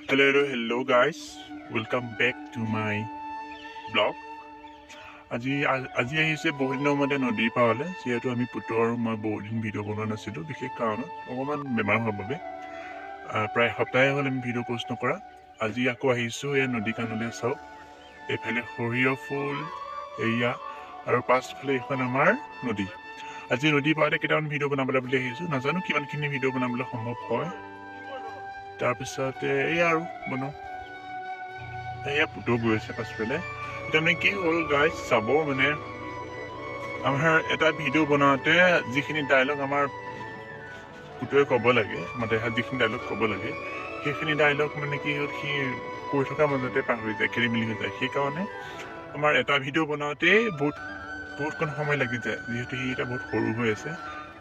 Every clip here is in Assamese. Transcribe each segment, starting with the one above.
Hello guys. Welcome back to my blog. আজি আহিছে বহুত দিনৰ মতে নদীৰ পাৰলৈ যিহেতু আমি পুত্ৰ আৰু মই বহুত দিন ভিডিঅ' বনোৱা নাছিলোঁ বিশেষ কাৰণত অকণমান বেমাৰ হোৱাৰ বাবে প্ৰায় সপ্তাহে হ'ল আমি ভিডিঅ' পোষ্ট নকৰা। আজি আকৌ আহিছোঁ এই নদী কাণলৈ চাওক। এইফালে সৰিয়হ ফুল এয়া আৰু পাছফালে এইখন আমাৰ নদী। আজি নদীৰ পাৰতে কেইটামান ভিডিঅ' বনাবলৈ বুলি আহিছোঁ। নাজানো কিমানখিনি ভিডিঅ' বনাবলৈ সম্ভৱ হয়। তাৰপিছতে এয়া আৰু বনাওঁ। এয়া পুতো গৈ আছে পাছফালে। এতিয়া মানে কি হ'ল গাইজ চাব মানে আমাৰ এটা ভিডিঅ' বনাওঁতে যিখিনি ডাইলগ আমাৰ পুতোৱে ক'ব লাগে আমাৰ দেহাত যিখিনি ডাইলগ ক'ব লাগে সেইখিনি ডাইলগ মানে কি হ'ল সি কৈ থকাৰ মাজতে পাহৰি যায়, খেলি মেলি হৈ যায়। সেইকাৰণে আমাৰ এটা ভিডিঅ' বনাওঁতেই বহুতকণ সময় লাগি যায়, যিহেতু সি এতিয়া বহুত সৰু হৈ আছে,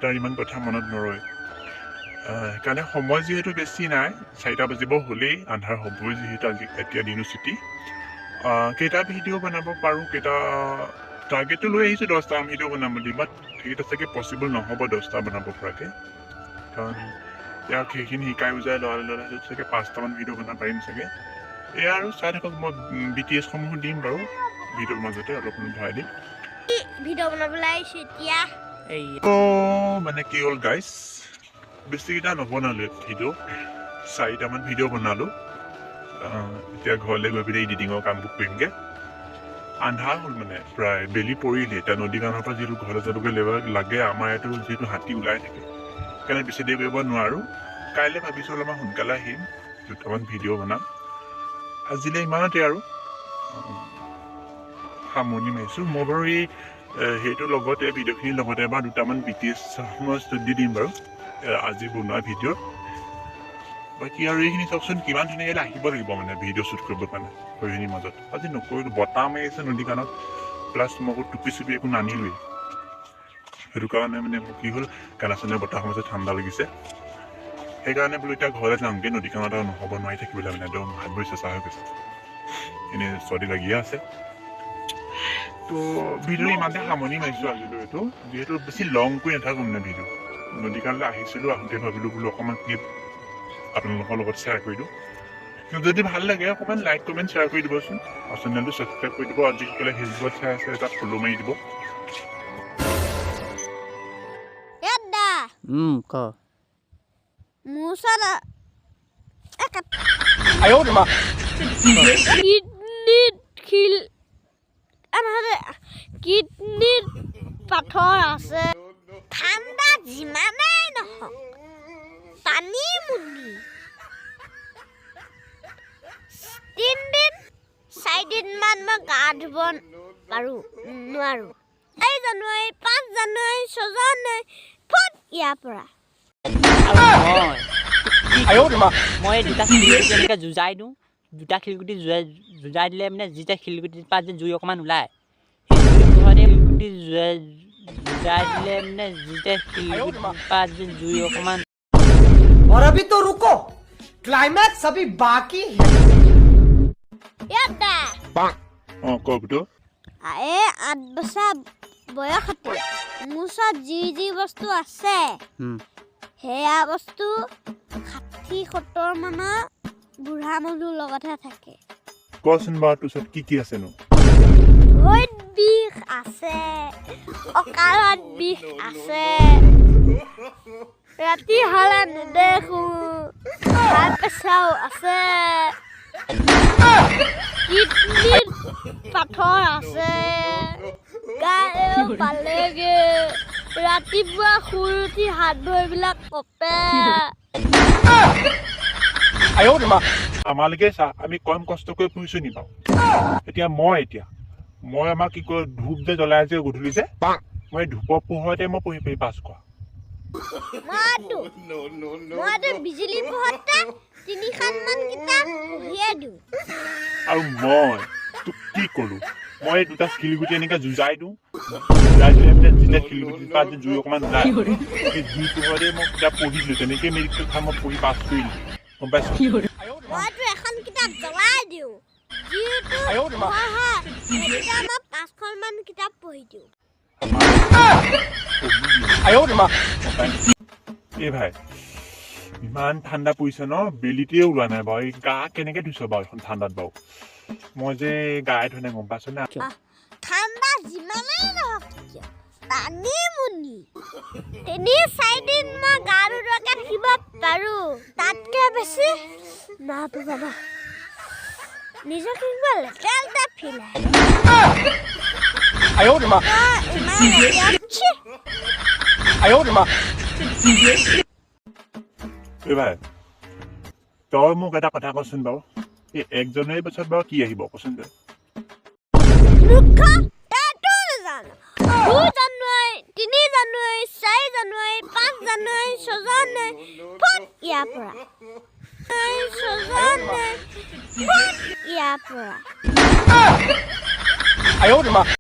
তাৰ ইমান কথা মনত নৰয়। সেইকাৰণে সময় যিহেতু বেছি নাই, 4টা বাজিব হ'লেই, আন্ধাৰ হ'বই যিহেতু এতিয়া দিনো চুটি। কেইটা ভিডিঅ' বনাব পাৰোঁ, টাৰ্গেটটো লৈ আহিছোঁ 10টা ভিডিঅ' বনাম বুলি, বাট সেইকেইটা চাগে পচিবল নহ'ব 10টা বনাব পৰাকৈ, কাৰণ ইয়াক সেইখিনি শিকাই বুজাই ল'ৰা চাগে 5টামান ভিডিঅ' বনাব পাৰিম চাগে। এয়া আৰু চাই থাকক, মই BTSসমূহো দিম বাৰু ভিডিঅ'ৰ মাজতে অলপ ভৰাই দিম। ভিডিঅ' বনাবলৈ আহিছোঁ এতিয়া। মানে কি হ'ল গাইজ, বেছিকেইটা নবনালোঁ ভিডিঅ', 4টামান ভিডিঅ' বনালোঁ। এতিয়া ঘৰলৈ গৈ পিনে এডিটিঙৰ কামবোৰ কৰিমগৈ। আন্ধাৰ হ'ল মানে প্ৰায় বেলি পৰিলে। এতিয়া নদী কাণৰ পৰা যিহেতু ঘৰলৈ যাবগৈ লাগে, আমাৰ ইয়াতো যিহেতু হাতী ওলাই থাকে, সেইকাৰণে বেছি দেৰি কৰিব নোৱাৰোঁ। কাইলৈ ভাবিছোঁ অলপমান সোনকালে আহিম, 2টামান ভিডিঅ' বনাম। আজিলৈ ইমানতে আৰু সামৰণি মাৰিছোঁ। মই বাৰু সেইটোৰ লগতে ভিডিঅ'খিনিৰ লগতে এবাৰ 2টামান BTS মই দি দিম বাৰু আজি বনোৱা ভিডিঅ'ত। বাকী আৰু এইখিনি চাওকচোন কিমান ধুনীয়াকৈ আহিব লাগিব মানে ভিডিঅ' শ্বুট কৰিবৰ কাৰণে সৰিয়হখিনিৰ মাজত। আজি নকৰিলোঁ, বতাহ মাৰি আছে নদী কাণত, প্লাছ মই আকৌ টুপি চুপি একো নানিলোৱেই। সেইটো কাৰণে মানে মোৰ কি হ'ল, কাণা চানে বতাহ মাজত ঠাণ্ডা লাগিছে। সেইকাৰণে বোলো এতিয়া ঘৰলৈ যাওঁগৈ, নদী কাণত আৰু নহ'ব নোৱাৰি থাকিবলৈ, মানে একদম হাত ভৰি চেঁচা হৈ গৈছে, এনেই চৰ্দি লাগিয়ে আছে। তো ভিডিঅ' ইমানতে সামৰণি মাৰিছোঁ আজিলৈ। এইটো যিহেতু বেছি লং কৰি নাথাকোঁ মানে ভিডিঅ', নদী কাণলৈ আহিছিলোঁ, আহোঁতে ভাবিলোঁ বোলো অকণমান ক্লিপ আপোনালোকৰ লগত শ্বেয়াৰ কৰি দিওঁ। যদি ভাল লাগে অকণমান লাইক কমেণ্ট শ্বেয়াৰ কৰি দিবচোন, আৰু চেনেলটো ছাবস্ক্ৰাইব কৰি দিব, আৰু যিসকলে ফেচবুকত চাই আছে তাত ফ'ল' মাৰি দিব। ক মোৰ ওচৰত কিডনীত পাথৰ আছে। ঠাণ্ডা যিমানেই নহওক পানী মুনি 3-4দিনমান মই গা ধুব পাৰোঁ নোৱাৰোঁ। 4 জানুৱাৰী, 5 জানুৱাৰী, 6 জানুৱাৰী ফুট ইয়াৰ পৰা মই 2টা শিলগুটি এনেকৈ যুঁজাই দিওঁ। 2টা শিলগুটি যুঁজাই দিলে মানে যেতিয়া শিলগুটিৰ পৰা যে জুই অকণমান ওলায়, সেই শিলগুটি যুঁজাই দিলে মানে যেতিয়া শিলগুটিৰ পৰা যে জুই অকণমান। और अभी तो रुको, क्लाइमैक्स अभी बाकी है। কওকতো। 8 বছৰ বয়সতে মোৰ ওচৰত যি বস্তু আছে সেয়া বস্তু 60-70 মানৰ বুঢ়া মানুহৰ লগতহে থাকে। কচোন বাৰু তোৰ ওচৰত কি আছেনো? ভৰিত বিষ আছে, অকালত বিষ আছে, ৰাতি হ'লে নেদেখোঁ, হাই প্ৰেছাৰো আছে, কিডনীত পাথৰ আছে, গায়ো পালেগে, ৰাতিপুৱা শুই উঠি হাত ভৰিবিলাক কঁপে। আমালৈকে চা, আমি কম কষ্ট কৰি ফুৰিছোঁ নি বাৰু? এতিয়া মই আমাক কি কয়, ধূপ যে জ্বলাই আছে গধূলি যে, মই ধূপৰ পোহৰতে মই পঢ়ি পাছ কৰা। মইতো বিজুলী পোহৰতে 3খনমান কিতাপ পঢ়িয়ে দিওঁ। আৰু মই তোক কি কৰোঁ, মই 2টা শিলগুটি এনেকৈ যুঁজাই দিওঁ, যুঁজাই দিলে মানে যেতিয়া শিলগুটিৰ পৰা যে জুই অকণমান ওলায়, সেই জুই পোহৰতে মই কিতাপ পঢ়িছিলোঁ, তেনেকৈ মেডিকেল খাই মই পঢ়ি পাছ কৰিলোঁ, গম পাইছোঁ? মইতো এখন কিতাপ জ্বলাই দিওঁ, যিটো মই 5খনমান কিতাপ পঢ়ি দিওঁ। এই ভাই ইমান ঠাণ্ডা পৰিছে ন বেলিতেই ওলোৱা নাই বাৰু এই গা কেনেকৈ ধুইছ বাৰু এখন ঠাণ্ডাত বাৰু মই যে গায়ে ধুই নাই গম পাইছ না ঠাণ্ডা যিমানেই নহওক কিয় টানি মুনি 3-4 দিন মই গা নোধোৱাকৈ থাকিব পাৰোঁ তাতকৈ বেছি নাপাব নিজকে কিবা লেতেৰা লেতেৰা ফিল আহে आयो रे माँ ইমান লেতেৰা ছি। आयो रे माँ এই ভাই তই মোক এটা কথা কচোন বাৰু এই 1 জানুৱাৰী বছৰত বাৰু কি আহিব কচোন তই মূৰ্খ তইতো নাজানো 2 জানুৱাৰী 3 জানুৱাৰী 4 জানুৱাৰী 5 জানুৱাৰী 6 জানুৱাৰী ফুট ইয়াৰ পৰা 6 জানুৱাৰী ফুট ইয়াৰ পৰা आयो रे माँ